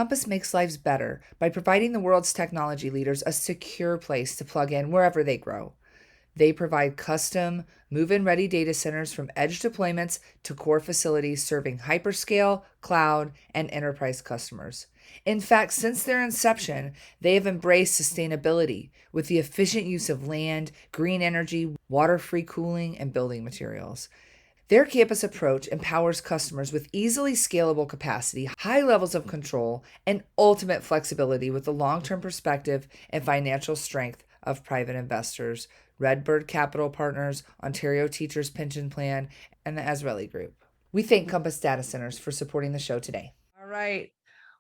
Compass makes lives better by providing the world's technology leaders a secure place to plug in wherever they grow. They provide custom, move-in ready data centers from edge deployments to core facilities serving hyperscale, cloud, and enterprise customers. In fact, since their inception, they have embraced sustainability with the efficient use of land, green energy, water-free cooling, and building materials. Their campus approach empowers customers with easily scalable capacity, high levels of control, and ultimate flexibility with the long-term perspective and financial strength of private investors, Redbird Capital Partners, Ontario Teachers Pension Plan, and the Azrieli Group. We thank Compass Datacenters for supporting the show today. All right.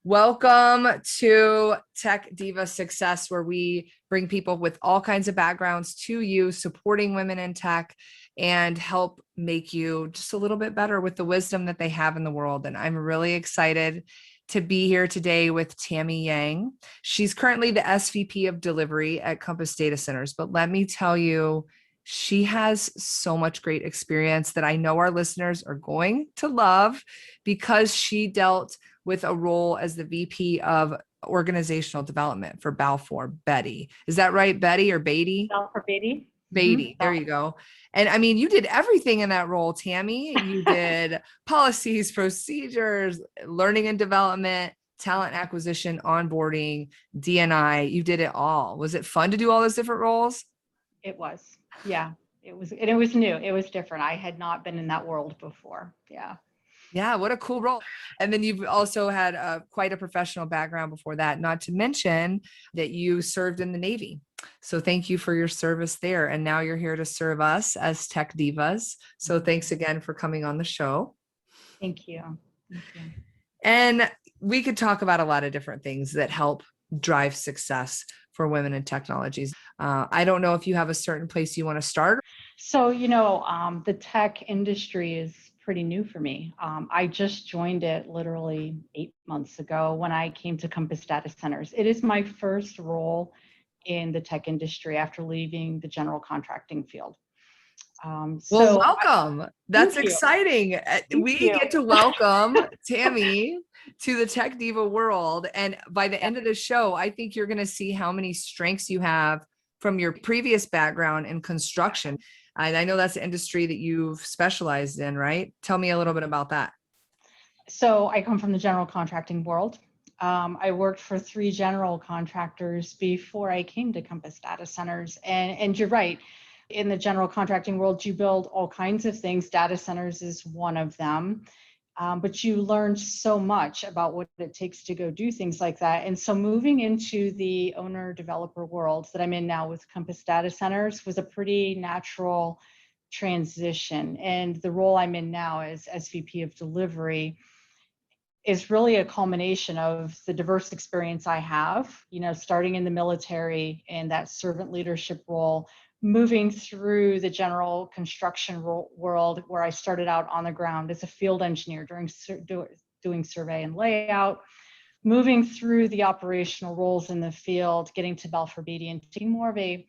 Welcome to Tech Diva Success, where we bring people with all kinds of backgrounds to you, supporting women in tech, and help make you just a little bit better with the wisdom that they have in the world. And I'm really excited to be here today with Tammy Yang. She's currently the SVP of delivery at Compass Datacenters, but let me tell you, she has so much great experience that I know our listeners are going to love because she dealt with a role as the VP of organizational development for Balfour Beatty. Is that right, Betty or Beatty? Balfour Beatty. Beatty, there you go. And I mean, you did everything in that role, Tammy. You did policies, procedures, learning and development, talent acquisition, onboarding, D&I. You did it all. Was it fun to do all those different roles? It was. Yeah, it was. And it was new. It was different. I had not been in that world before. Yeah. Yeah, what a cool role. And then you've also had quite a professional background before that, not to mention that you served in the Navy. So thank you for your service there. And now you're here to serve us as Tech Divas. So thanks again for coming on the show. Thank you. Thank you. And we could talk about a lot of different things that help drive success for women in technologies. I don't know if you have a certain place you want to start. So, the tech industry is pretty new for me. I just joined it literally 8 months ago when I came to Compass Datacenters. It is my first role in the tech industry after leaving the general contracting field. Well, welcome. That's exciting. We get to welcome Tammy to the Tech Diva world. And by the end of the show, I think you're going to see how many strengths you have from your previous background in construction. And I know that's the industry that you've specialized in, right? Tell me a little bit about that. So I come from the general contracting world. I worked for 3 general contractors before I came to Compass Datacenters. And you're right, in the general contracting world, you build all kinds of things. Data centers is one of them. But you learn so much about what it takes to go do things like that. And so moving into the owner developer world that I'm in now with Compass Datacenters was a pretty natural transition. And the role I'm in now as SVP of delivery is really a culmination of the diverse experience I have, starting in the military and that servant leadership role, moving through the general construction world where I started out on the ground as a field engineer doing survey and layout, moving through the operational roles in the field, getting to Balfour Beatty and taking more of a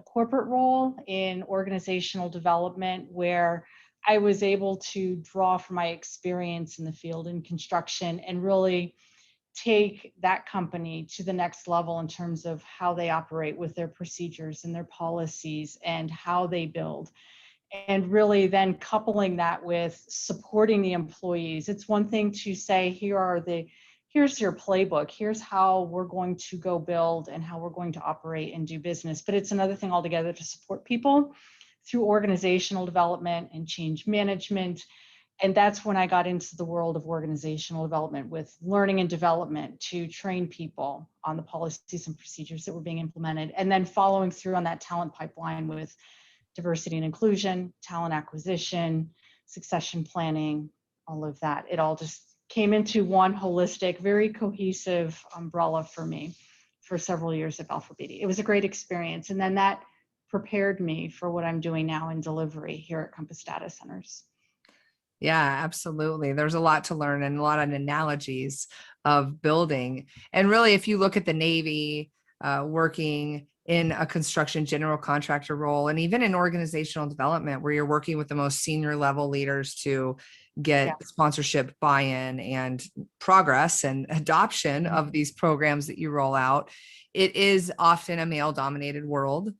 corporate role in organizational development where I was able to draw from my experience in the field in construction and really take that company to the next level in terms of how they operate with their procedures and their policies and how they build. And really then coupling that with supporting the employees. It's one thing to say, here's your playbook, here's how we're going to go build and how we're going to operate and do business. But it's another thing altogether to support people through organizational development and change management. And that's when I got into the world of organizational development with learning and development to train people on the policies and procedures that were being implemented. And then following through on that talent pipeline with diversity and inclusion, talent acquisition, succession planning, all of that. It all just came into one holistic, very cohesive umbrella for me for several years at Balfour Beatty. It was a great experience. And then that prepared me for what I'm doing now in delivery here at Compass Datacenters. Yeah, absolutely. There's a lot to learn and a lot of analogies of building. And really, if you look at the Navy working in a construction general contractor role, and even in organizational development, where you're working with the most senior level leaders to get Yeah. sponsorship buy-in and progress and adoption Mhm. of these programs that you roll out. It is often a male dominated world.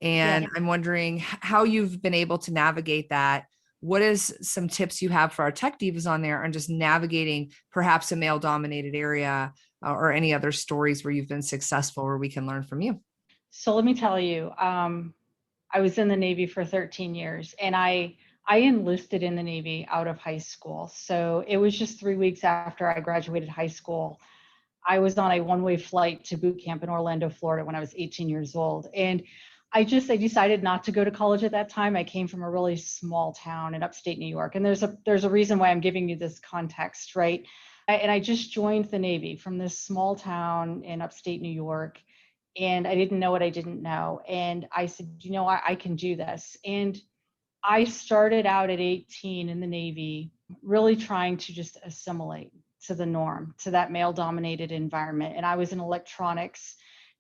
Yeah. And I'm wondering how you've been able to navigate that. What is some tips you have for our tech divas on there on just navigating perhaps a male dominated area, or any other stories where you've been successful where we can learn from you? So let me tell you, I was in the Navy for 13 years, and I enlisted in the Navy out of high school. So it was just 3 weeks after I graduated high school. I was on a one-way flight to boot camp in Orlando, Florida when I was 18 years old. And I decided not to go to college at that time. I came from a really small town in upstate New York. And there's a reason why I'm giving you this context, right? And I just joined the Navy from this small town in upstate New York. And I didn't know what I didn't know. And I said, I can do this. And I started out at 18 in the Navy, really trying to just assimilate to the norm, to that male dominated environment. And I was in electronics,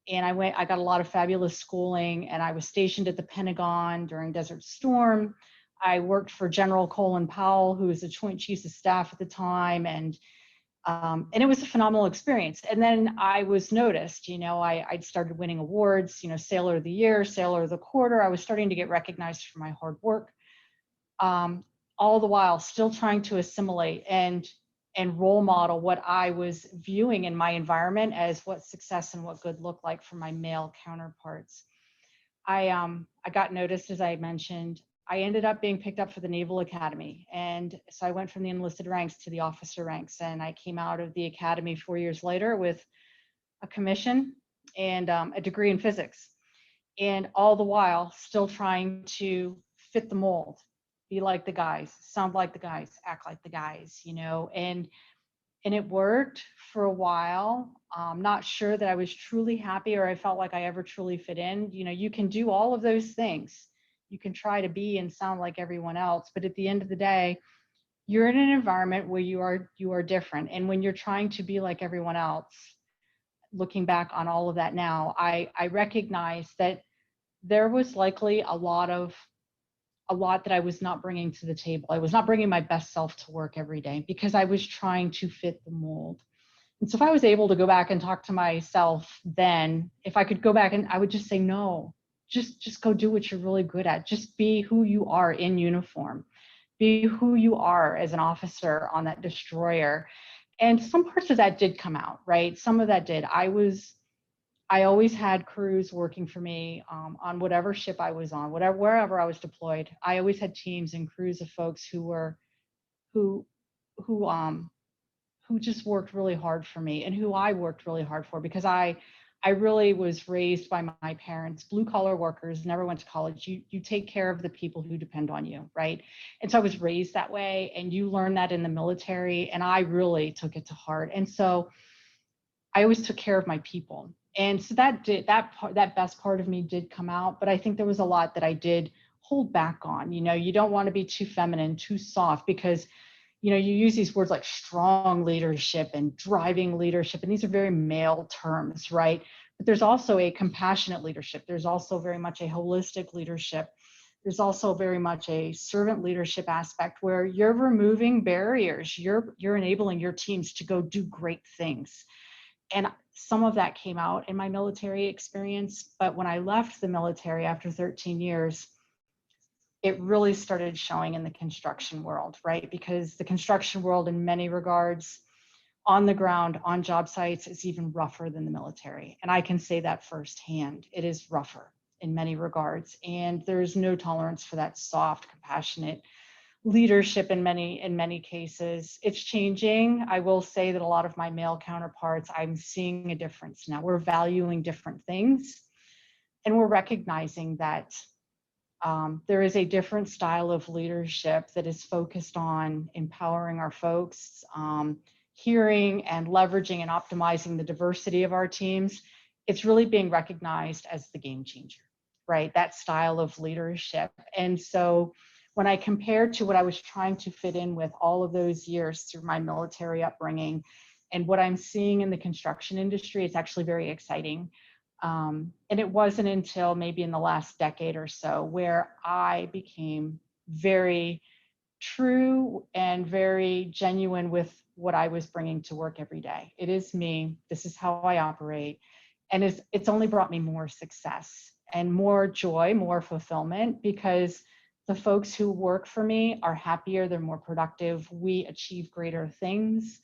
and I got a lot of fabulous schooling, and I was stationed at the Pentagon during Desert Storm. I worked for General Colin Powell, who was the Joint Chiefs of Staff at the time. And it was a phenomenal experience. And then I was noticed, I'd started winning awards, Sailor of the Year, Sailor of the Quarter. I was starting to get recognized for my hard work. All the while still trying to assimilate and role model what I was viewing in my environment as what success and what good looked like for my male counterparts. I got noticed, as I mentioned. I ended up being picked up for the Naval Academy. And so I went from the enlisted ranks to the officer ranks. And I came out of the academy 4 years later with a commission and a degree in physics. And all the while, still trying to fit the mold, be like the guys, sound like the guys, act like the guys, and it worked for a while. I'm not sure that I was truly happy or I felt like I ever truly fit in. You can do all of those things. You can try to be and sound like everyone else, but at the end of the day, you're in an environment where you are different. And when you're trying to be like everyone else, looking back on all of that now, I recognize that there was likely a lot that I was not bringing to the table. I was not bringing my best self to work every day because I was trying to fit the mold. And so if I was able to go back and talk to myself then, if I could go back, and I would just say, no, just go do what you're really good at. Just be who you are in uniform. Be who you are as an officer on that destroyer. And some parts of that did come out, right? Some of that did. I always had crews working for me on whatever ship I was on, wherever I was deployed. I always had teams and crews of folks who who um who just worked really hard for me and who I worked really hard for because I really was raised by my parents, blue collar workers, never went to college. You take care of the people who depend on you, right? And so I was raised that way, and you learn that in the military, and I really took it to heart. And so I always took care of my people. And so that best part of me did come out, but I think there was a lot that I did hold back on. You don't want to be too feminine, too soft, because you use these words like strong leadership and driving leadership, and these are very male terms, right? But there's also a compassionate leadership. There's also very much a holistic leadership. There's also very much a servant leadership aspect where you're removing barriers. You're enabling your teams to go do great things. And some of that came out in my military experience. But when I left the military after 13 years, it really started showing in the construction world, right? Because the construction world, in many regards, on the ground, on job sites, is even rougher than the military. And I can say that firsthand. It is rougher in many regards. And there's no tolerance for that soft, compassionate leadership in many cases. It's changing. I will say that a lot of my male counterparts, I'm seeing a difference now. We're valuing different things, and we're recognizing that there is a different style of leadership that is focused on empowering our folks, hearing and leveraging and optimizing the diversity of our teams. It's really being recognized as the game changer, right? That style of leadership. And so when I compared to what I was trying to fit in with all of those years through my military upbringing and what I'm seeing in the construction industry, it's actually very exciting. And it wasn't until maybe in the last decade or so where I became very true and very genuine with what I was bringing to work every day. It is me. This is how I operate. And it's only brought me more success and more joy, more fulfillment, because the folks who work for me are happier, they're more productive, we achieve greater things,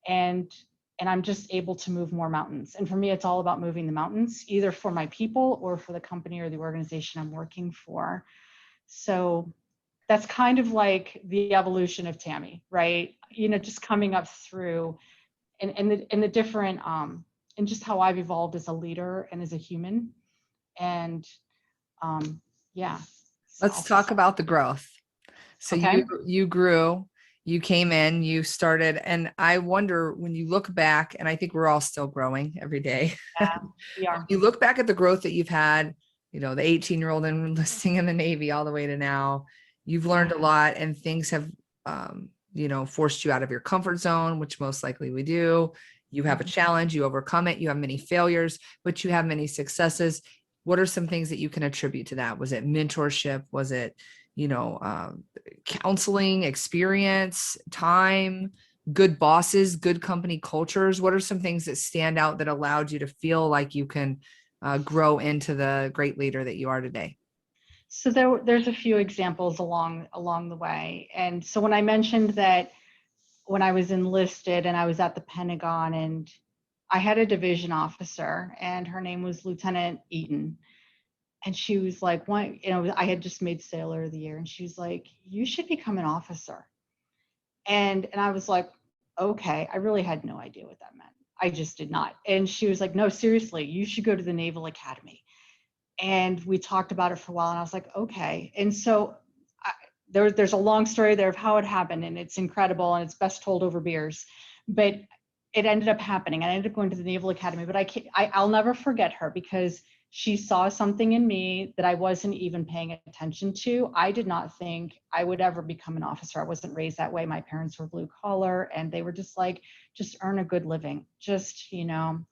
and I'm just able to move more mountains. And for me, it's all about moving the mountains, either for my people or for the company or the organization I'm working for. So that's kind of like the evolution of Tammy, right? Just coming up through and the different and just how I've evolved as a leader and as a human. And yeah. Let's talk about the growth. So Okay. you grew, you came in, you started, and I wonder when you look back, and I think we're all still growing every day. Yeah, we are. You look back at the growth that you've had, the 18-year-old enlisting in the Navy all the way to now, you've learned a lot, and things have, forced you out of your comfort zone, which most likely we do. You have a challenge, you overcome it, you have many failures, but you have many successes. What are some things that you can attribute to that? Was it mentorship? Was it, counseling, experience, time, good bosses, good company cultures? What are some things that stand out that allowed you to feel like you can grow into the great leader that you are today? So there's a few examples along the way. And so when I mentioned that when I was enlisted and I was at the Pentagon, and I had a division officer and her name was Lieutenant Eaton. And she was like, "Why?" I had just made Sailor of the Year, and she was like, "You should become an officer." And I was like, "Okay." I really had no idea what that meant. I just did not. And she was like, "No, seriously, you should go to the Naval Academy." And we talked about it for a while, and I was like, "Okay." And so there's a long story there of how it happened, and it's incredible, and it's best told over beers. But it ended up happening. I ended up going to the Naval Academy, but I'll never forget her, because she saw something in me that I wasn't even paying attention to. I did not think I would ever become an officer. I wasn't raised that way. My parents were blue collar, and they were just like, just earn a good living, just,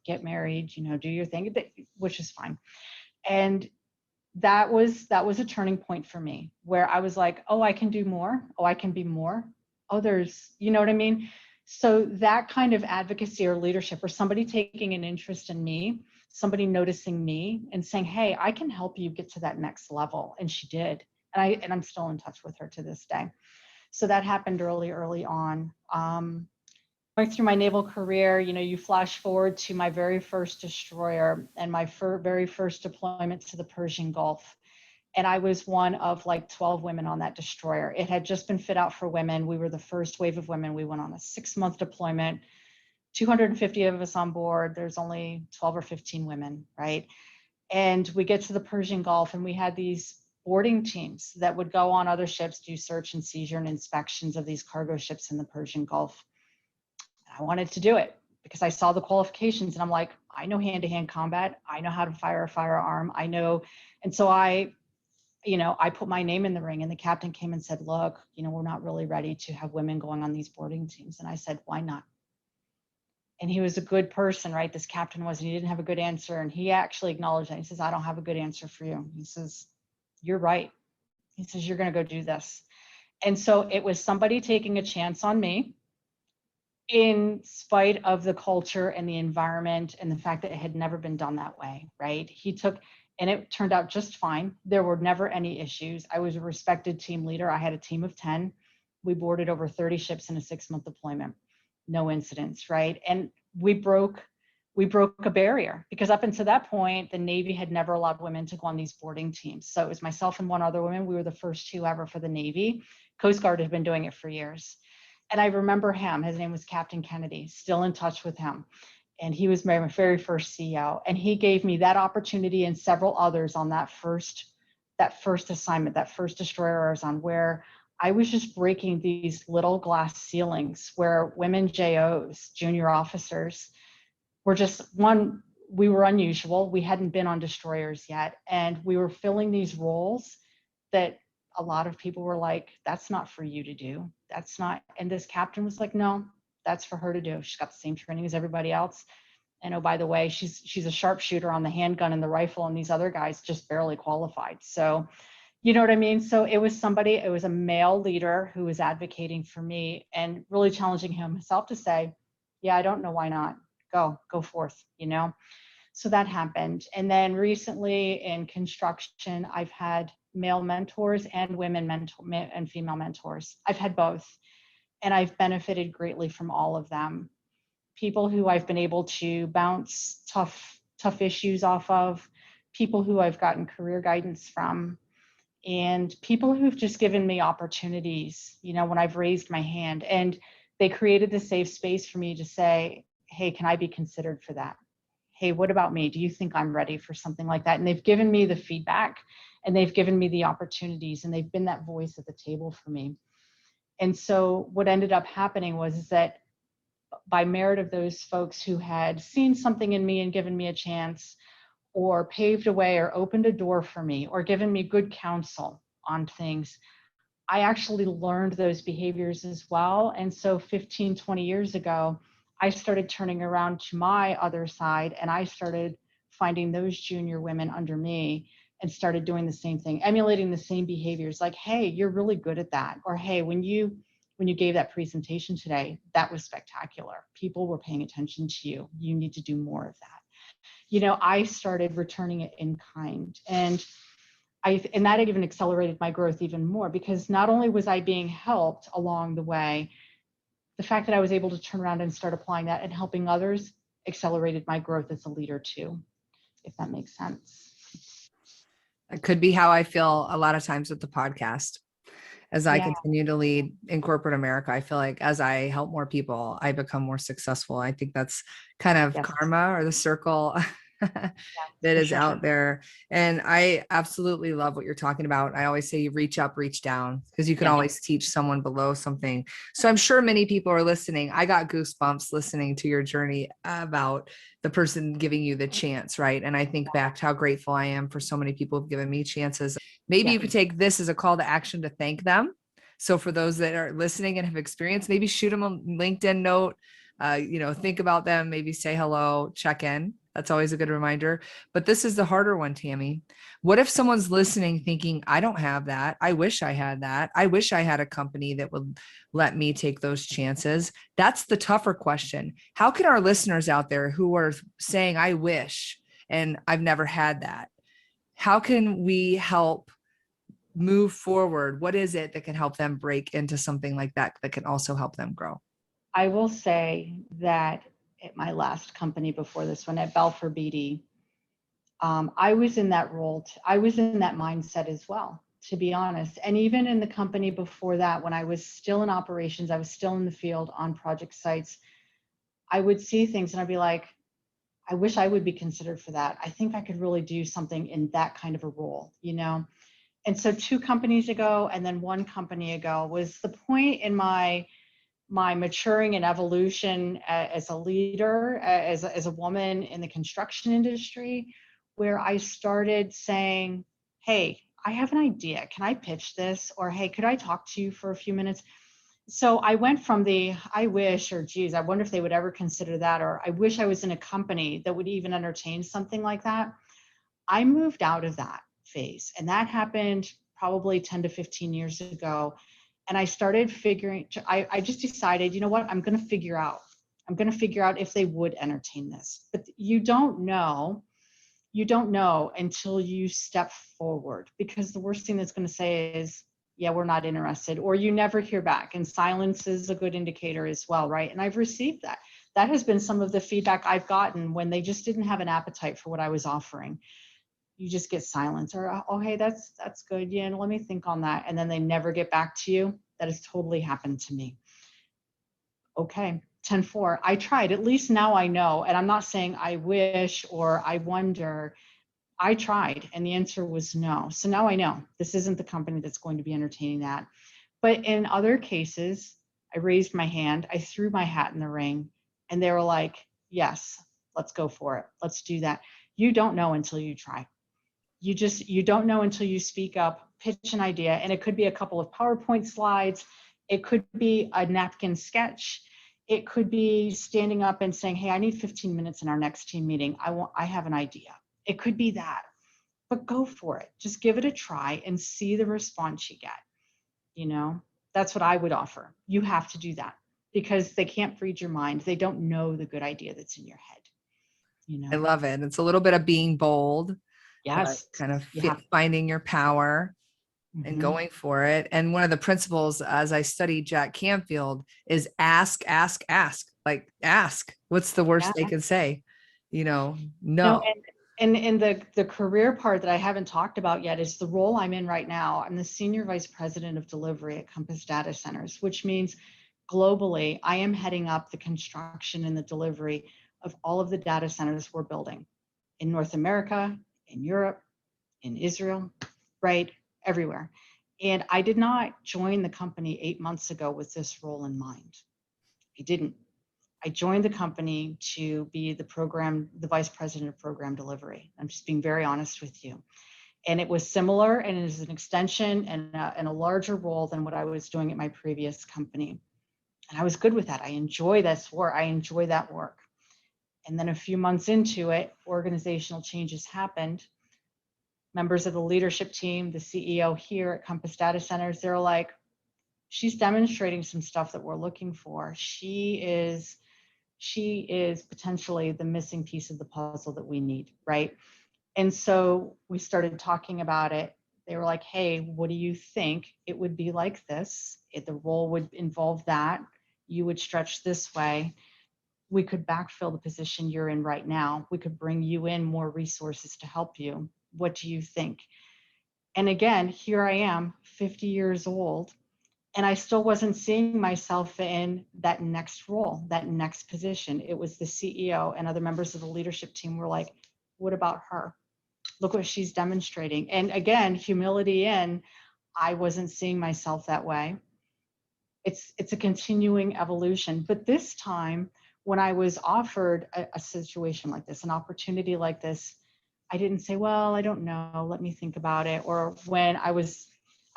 get married, do your thing, which is fine. And that was a turning point for me, where I was like, oh, I can do more. Oh, I can be more. Oh, you know what I mean? So that kind of advocacy or leadership, or somebody taking an interest in me, somebody noticing me and saying, hey, I can help you get to that next level. And she did. And I'm still in touch with her to this day. So that happened early on. Going through my naval career, you flash forward to my very first destroyer and my very first deployment to the Persian Gulf. And I was one of like 12 women on that destroyer. It had just been fit out for women. We were the first wave of women. We went on a 6-month deployment, 250 of us on board. There's only 12 or 15 women, right? And we get to the Persian Gulf, and we had these boarding teams that would go on other ships, do search and seizure and inspections of these cargo ships in the Persian Gulf. I wanted to do it because I saw the qualifications, and I'm like, I know hand-to-hand combat. I know how to fire a firearm. I know. And so I put my name in the ring, and the captain came and said, look, we're not really ready to have women going on these boarding teams. And I said, why not? And he was a good person, right? This captain was, and he didn't have a good answer. And he actually acknowledged that. He says, I don't have a good answer for you. He says, you're right. He says, you're going to go do this. And so it was somebody taking a chance on me, in spite of the culture and the environment and the fact that it had never been done that way, right? And it turned out just fine. There were never any issues. I was a respected team leader. I had a team of 10. We boarded over 30 ships in a 6-month deployment. No incidents, right? And we broke a barrier, because up until that point, the Navy had never allowed women to go on these boarding teams. So it was myself and one other woman. We were the first 2 ever for the Navy. Coast Guard had been doing it for years. And I remember him, his name was Captain Kennedy, still in touch with him. And he was my very first CEO. And he gave me that opportunity and several others on that first assignment, that first destroyer I was on, where I was just breaking these little glass ceilings where women JOs, junior officers, were just we were unusual. We hadn't been on destroyers yet. And we were filling these roles that a lot of people were like, that's not for you to do. That's not. And this captain was like, no, that's for her to do. She's got the same training as everybody else. And oh, by the way, she's a sharpshooter on the handgun and the rifle, and these other guys just barely qualified. So You know what I mean? So it was a male leader who was advocating for me and really challenging himself to say, yeah, I don't know, why not? Go forth, you know? So that happened. And then recently in construction, I've had male mentors and and female mentors. I've had both, and I've benefited greatly from all of them. People who I've been able to bounce tough issues off of, people who I've gotten career guidance from, and people who've just given me opportunities, you know, when I've raised my hand, and they created the safe space for me to say, hey, can I be considered for that? Hey, what about me? Do you think I'm ready for something like that? And they've given me the feedback, and they've given me the opportunities, and they've been that voice at the table for me. And so what ended up happening was that by merit of those folks who had seen something in me and given me a chance, or paved a way or opened a door for me or given me good counsel on things, I actually learned those behaviors as well. And so 15, 20 years ago, I started turning around to my other side, and I started finding those junior women under me and started doing the same thing, emulating the same behaviors, like, hey, you're really good at that. Or, hey, when you gave that presentation today, that was spectacular. People were paying attention to you. You need to do more of that. You know, I started returning it in kind. And that even accelerated my growth even more, because not only was I being helped along the way, the fact that I was able to turn around and start applying that and helping others accelerated my growth as a leader too, if that makes sense. It could be how I feel a lot of times with the podcast. As I Yeah. continue to lead in corporate America, I feel like as I help more people, I become more successful. I think that's kind of Yes. karma, or the circle that For is sure. out there. And I absolutely love what you're talking about. I always say, reach up, reach down, because you can Yeah. always teach someone below something. So I'm sure many people are listening. I got goosebumps listening to your journey about the person giving you the chance, right? And I think back to how grateful I am for so many people who've given me chances. Maybe you could take this as a call to action to thank them. So for those that are listening and have experienced, maybe shoot them a LinkedIn note, think about them, maybe say hello, check in. That's always a good reminder. But this is the harder one, Tammy. What if someone's listening thinking, I don't have that. I wish I had that. I wish I had a company that would let me take those chances. That's the tougher question. How can our listeners out there who are saying, I wish, and I've never had that, how can we help move forward? What is it that can help them break into something like that can also help them grow? I will say that at my last company before this one, at Balfour Beatty, I was in that role. I was in that mindset as well, to be honest. And even in the company before that, when I was still in operations, I was still in the field on project sites, I would see things and I'd be like, I wish I would be considered for that. I think I could really do something in that kind of a role, you know? And so 2 companies ago, and then 1 company ago, was the point in my maturing and evolution as a leader, as a woman in the construction industry, where I started saying, hey, I have an idea. Can I pitch this? Or, hey, could I talk to you for a few minutes? So I went from the I wish, or geez, I wonder if they would ever consider that, or I wish I was in a company that would even entertain something like that. I moved out of that phase, and that happened probably 10 to 15 years ago. And I started I just decided, you know what, I'm going to figure out if they would entertain this. But you don't know until you step forward, because the worst thing that's going to say is, yeah, we're not interested, or you never hear back. And silence is a good indicator as well, right? And I've received that. That has been some of the feedback I've gotten when they just didn't have an appetite for what I was offering. You just get silence, or, oh, hey, that's good. Yeah, let me think on that. And then they never get back to you. That has totally happened to me. Okay, 10-4. I tried. At least now I know. And I'm not saying I wish or I wonder. I tried, and the answer was no. So now I know this isn't the company that's going to be entertaining that. But in other cases, I raised my hand, I threw my hat in the ring, and they were like, yes, let's go for it. Let's do that. You don't know until you try. You don't know until you speak up, pitch an idea, and it could be a couple of PowerPoint slides. It could be a napkin sketch. It could be standing up and saying, hey, I need 15 minutes in our next team meeting. I have an idea. It could be that. but go for it. Just give it a try and see the response you get. You know, that's what I would offer. You have to do that because they can't read your mind. They don't know the good idea that's in your head, you I know? love it. It's a little bit of being bold, but Yes, kind of you have. finding your power and Mhm. going for it. And one of the principles as I studied Jack Canfield is ask, ask, ask. Like ask. What's the worst they Yeah. can say? No, No. and the career part that I haven't talked about yet is the role I'm in right now. I'm the Senior Vice President of Delivery at Compass Datacenters, which means globally, I am heading up the construction and the delivery of all of the data centers we're building in North America, in Europe, in Israel, right? Everywhere. And I did not join the company 8 months ago with this role in mind. I didn't. I joined the company to be the vice president of program delivery. I'm just being very honest with you. And it was similar and it is an extension and a larger role than what I was doing at my previous company. And I was good with that. I enjoy this work. I enjoy that work. And then a few months into it, organizational changes happened. Members of the leadership team, the CEO here at Compass Data Centers, they're like, she's demonstrating some stuff that we're looking for. She is potentially the missing piece of the puzzle that we need, right? And so we started talking about it. They were like, hey, what do you think? It would be like this. If the role would involve that, you would stretch this way. We could backfill the position you're in right now. We could bring you in more resources to help you. What do you think? And again, here I am, 50 years old, and I still wasn't seeing myself in that next role, that next position. It was the CEO and other members of the leadership team were like, what about her? Look what she's demonstrating. And again, humility in, I wasn't seeing myself that way. It's a continuing evolution. But this time, when I was offered a situation like this, an opportunity like this, I didn't say, well, I don't know, let me think about it. Or when I was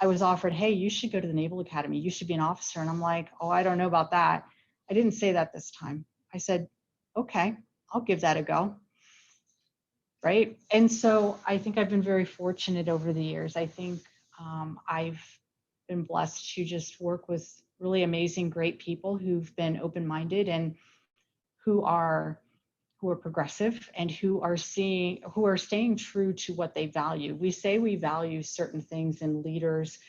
offered, hey, you should go to the Naval Academy, you should be an officer. And I'm like, oh, I don't know about that. I didn't say that this time. I said, okay, I'll give that a go. Right. And so I think I've been very fortunate over the years. I think I've been blessed to just work with really amazing, great people who've been open-minded and who are progressive and who are staying true to what they value. We say we value certain things in leaders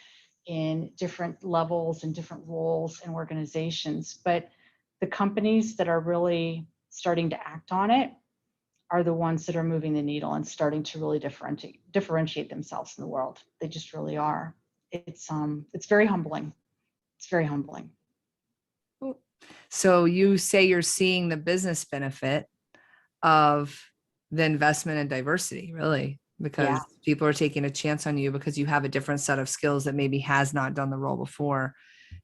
in different levels and different roles and organizations, but the companies that are really starting to act on it are the ones that are moving the needle and starting to really differentiate themselves in the world. They just really are. It's very humbling. It's very humbling. So you say you're seeing the business benefit of the investment in diversity, really, Yeah. because people are taking a chance on you because you have a different set of skills that maybe has not done the role before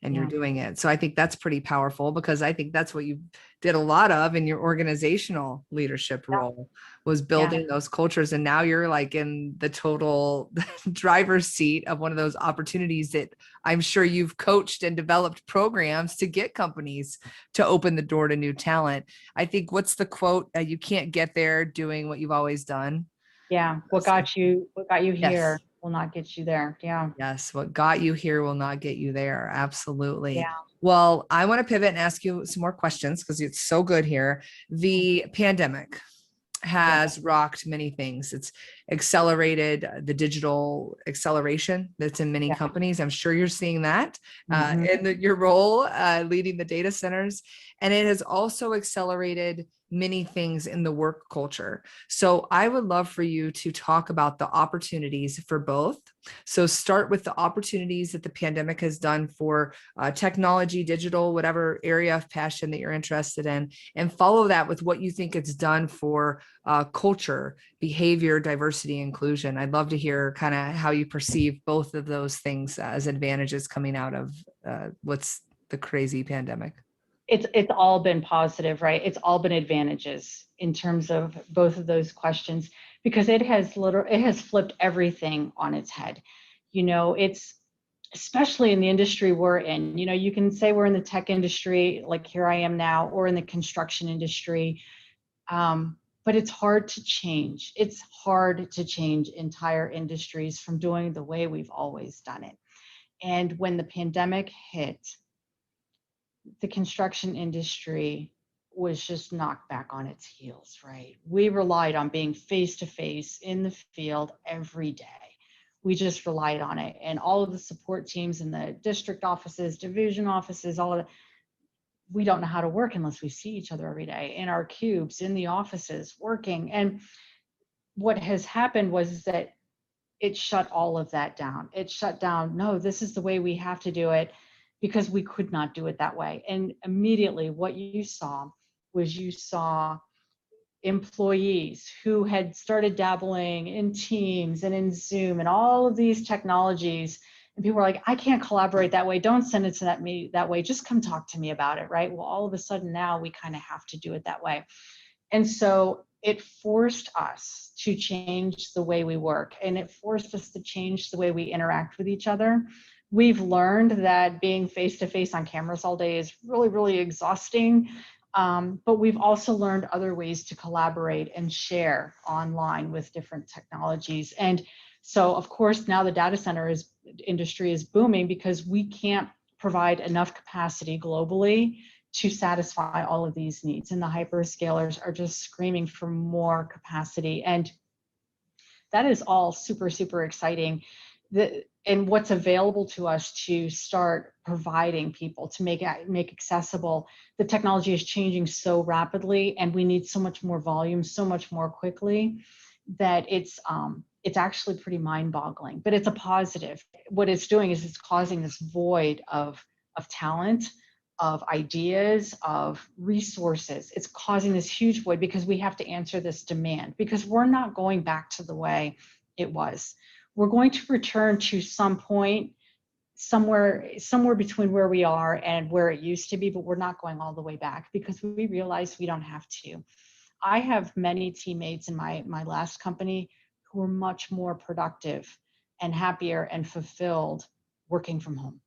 and you're Yeah. doing it. So I think that's pretty powerful because I think that's what you did a lot of in your organizational leadership Yeah. role was Yeah. building those cultures. And now you're like in the total driver's seat of one of those opportunities that I'm sure you've coached and developed programs to get companies to open the door to new talent. I think what's the quote? You can't get there doing what you've always done. Yeah. What got you Yes. here will not get you there. Yeah. Yes, what got you here will not get you there. Absolutely. Yeah. Well, I want to pivot and ask you some more questions because it's so good here. The pandemic Yeah. has rocked many things. It's accelerated the digital acceleration that's in many Yeah. companies. I'm sure you're seeing that Mm-hmm. your role leading the data centers. And it has also accelerated many things in the work culture. So I would love for you to talk about the opportunities for both. So start with the opportunities that the pandemic has done for technology, digital, whatever area of passion that you're interested in, and follow that with what you think it's done for culture, behavior, diversity, inclusion. I'd love to hear kind of how you perceive both of those things as advantages coming out of what's the crazy pandemic. It's all been positive, right? It's all been advantages in terms of both of those questions because it has flipped everything on its head. You know, it's especially in the industry we're in. You know, you can say we're in the tech industry, like here I am now, or in the construction industry. but it's hard to change. It's hard to change entire industries from doing the way we've always done it. And when the pandemic hit, the construction industry was just knocked back on its heels, right? We relied on being face to face in the field every day. We just relied on it. And all of the support teams in the district offices, division offices, all of it, we don't know how to work unless we see each other every day in our cubes, in the offices, working. And what has happened was that it shut all of that down. It shut down, no, this is the way we have to do it, because we could not do it that way. And immediately what you saw was you saw employees who had started dabbling in Teams and in Zoom and all of these technologies. And people were like, I can't collaborate that way. Don't send it to me that way. Just come talk to me about it, right? Well, all of a sudden now we kind of have to do it that way. And so it forced us to change the way we work, and it forced us to change the way we interact with each other. We've learned that being face to face on cameras all day is really, really exhausting. But we've also learned other ways to collaborate and share online with different technologies. And so, of course, now the data center industry is booming because we can't provide enough capacity globally to satisfy all of these needs. And the hyperscalers are just screaming for more capacity. And that is all super, super exciting. And what's available to us to start providing people, to make accessible. The technology is changing so rapidly, and we need so much more volume, so much more quickly, that it's actually pretty mind-boggling. But it's a positive. What it's doing is it's causing this void of talent, of ideas, of resources. It's causing this huge void because we have to answer this demand, because we're not going back to the way it was. We're going to return to some point somewhere between where we are and where it used to be, but we're not going all the way back because we realize we don't have to. I have many teammates in my last company who were much more productive and happier and fulfilled working from home.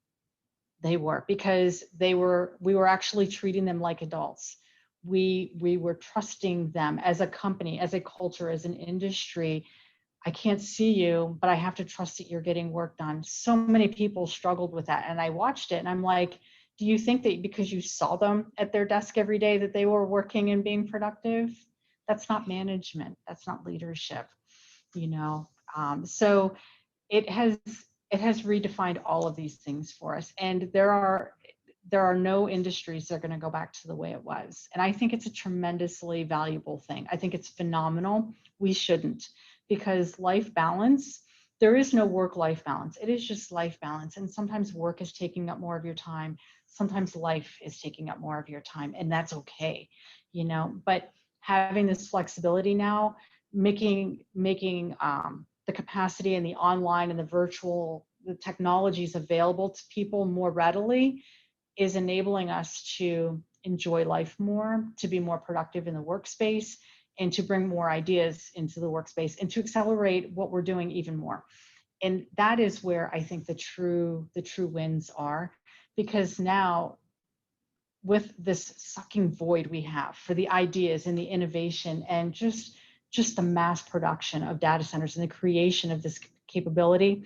They were, because we were actually treating them like adults. We were trusting them as a company, as a culture, as an industry. I can't see you, but I have to trust that you're getting work done. So many people struggled with that. And I watched it and I'm like, do you think that because you saw them at their desk every day that they were working and being productive? That's not management. That's not leadership, you know? So it has redefined all of these things for us. And there are no industries that are going to go back to the way it was. And I think it's a tremendously valuable thing. I think it's phenomenal. We shouldn't, because life balance, there is no work-life balance. It is just life balance. And sometimes work is taking up more of your time. Sometimes life is taking up more of your time, and that's okay, you know. But having this flexibility now, making the capacity and the online and the virtual, the technologies available to people more readily, is enabling us to enjoy life more, to be more productive in the workspace, and to bring more ideas into the workspace, and to accelerate what we're doing even more. And that is where I think the true wins are, because now, with this sucking void we have for the ideas and the innovation and just the mass production of data centers and the creation of this capability,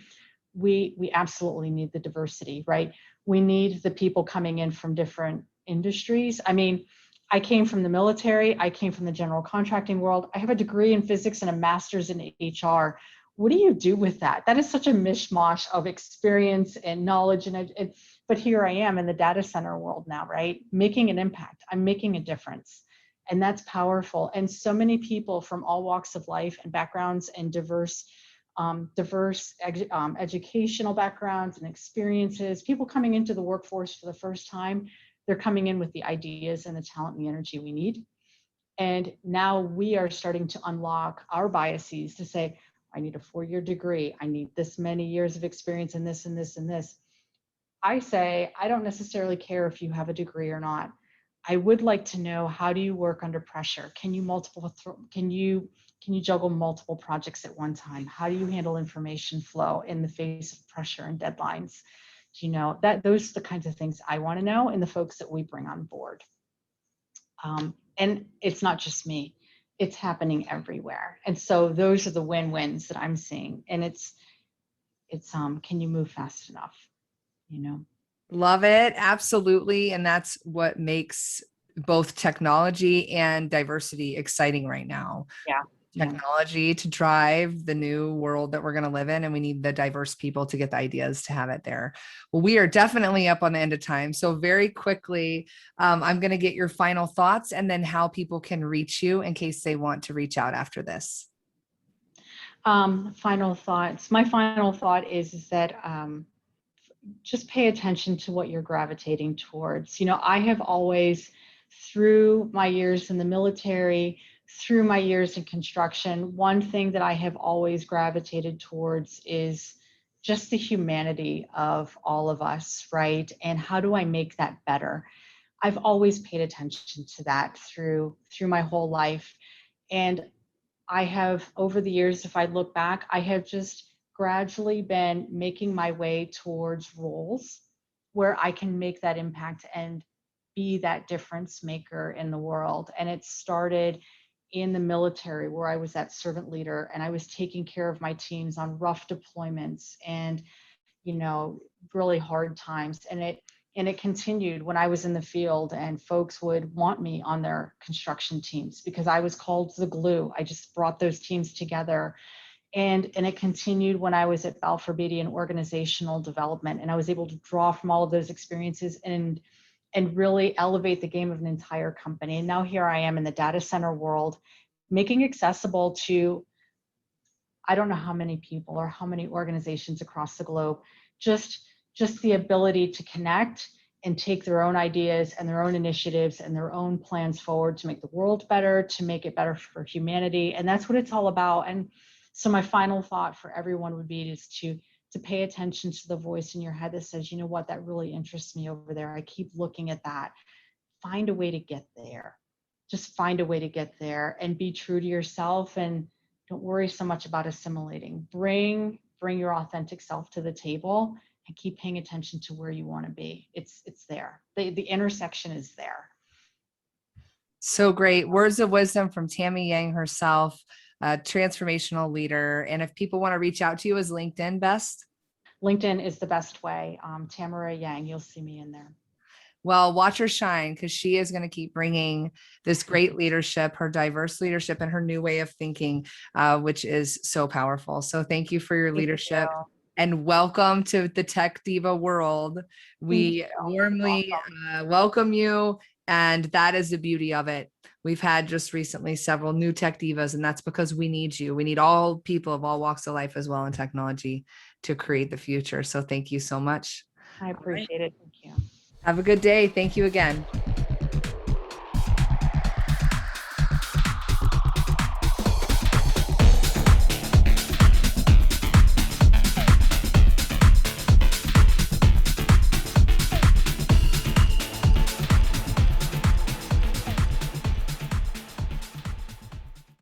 we absolutely need the diversity, right? We need the people coming in from different industries. I mean, I came from the military. I came from the general contracting world. I have a degree in physics and a master's in HR. What do you do with that? That is such a mishmash of experience and knowledge. But here I am in the data center world now, right? Making an impact. I'm making a difference. And that's powerful. And so many people from all walks of life and backgrounds and diverse educational backgrounds and experiences, people coming into the workforce for the first time, they're coming in with the ideas and the talent and the energy we need. And now we are starting to unlock our biases to say, I need a 4-year degree. I need this many years of experience in this and this and this. I say, I don't necessarily care if you have a degree or not. I would like to know, how do you work under pressure? Can you juggle multiple projects at one time? How do you handle information flow in the face of pressure and deadlines? You know, those are the kinds of things I want to know, and the folks that we bring on board. And it's not just me. it's happening everywhere. And so those are the win-wins that I'm seeing. And it's can you move fast enough? You know? Love it. Absolutely. And that's what makes both technology and diversity exciting right now. Yeah. Yeah. Technology to drive the new world that we're going to live in, and we need the diverse people to get the ideas to have it there. Well, we are definitely up on the end of time. So very quickly, I'm going to get your final thoughts and then how people can reach you in case they want to reach out after this. Final thoughts. My final thought is that just pay attention to what you're gravitating towards. You know, I have always, through my years in the military, through my years in construction, one thing that I have always gravitated towards is just the humanity of all of us, right? And how do I make that better? I've always paid attention to that through my whole life. And I have, over the years, if I look back, I have just gradually been making my way towards roles where I can make that impact and be that difference maker in the world. And it started in the military, where I was that servant leader and I was taking care of my teams on rough deployments and, you know, really hard times. And it continued when I was in the field, and folks would want me on their construction teams because I was called the glue. I just brought those teams together. And it continued when I was at Balfour Beatty in organizational development. And I was able to draw from all of those experiences and really elevate the game of an entire company. And now here I am in the data center world, making accessible to, I don't know how many people or how many organizations across the globe, just the ability to connect and take their own ideas and their own initiatives and their own plans forward to make the world better, to make it better for humanity. And that's what it's all about. And so my final thought for everyone would be is to pay attention to the voice in your head that says, you know what, that really interests me over there. I keep looking at that. Find a way to get there. Just find a way to get there and be true to yourself, and don't worry so much about assimilating. Bring your authentic self to the table and keep paying attention to where you want to be. It's there. The intersection is there. So great. Words of wisdom from Tammy Yang herself, a transformational leader. And if people want to reach out to you, is LinkedIn best? LinkedIn is the best way. Tamara Yang, you'll see me in there. Well, watch her shine, because she is going to keep bringing this great leadership, her diverse leadership, and her new way of thinking, which is so powerful. So thank you for your Thank leadership. you. And welcome to the Tech Diva world. We warmly welcome you. And that is the beauty of it. We've had just recently several new Tech Divas, and that's because we need you. We need all people of all walks of life as well in technology to create the future. So thank you so much. I appreciate it. Thank you. Have a good day. Thank you again.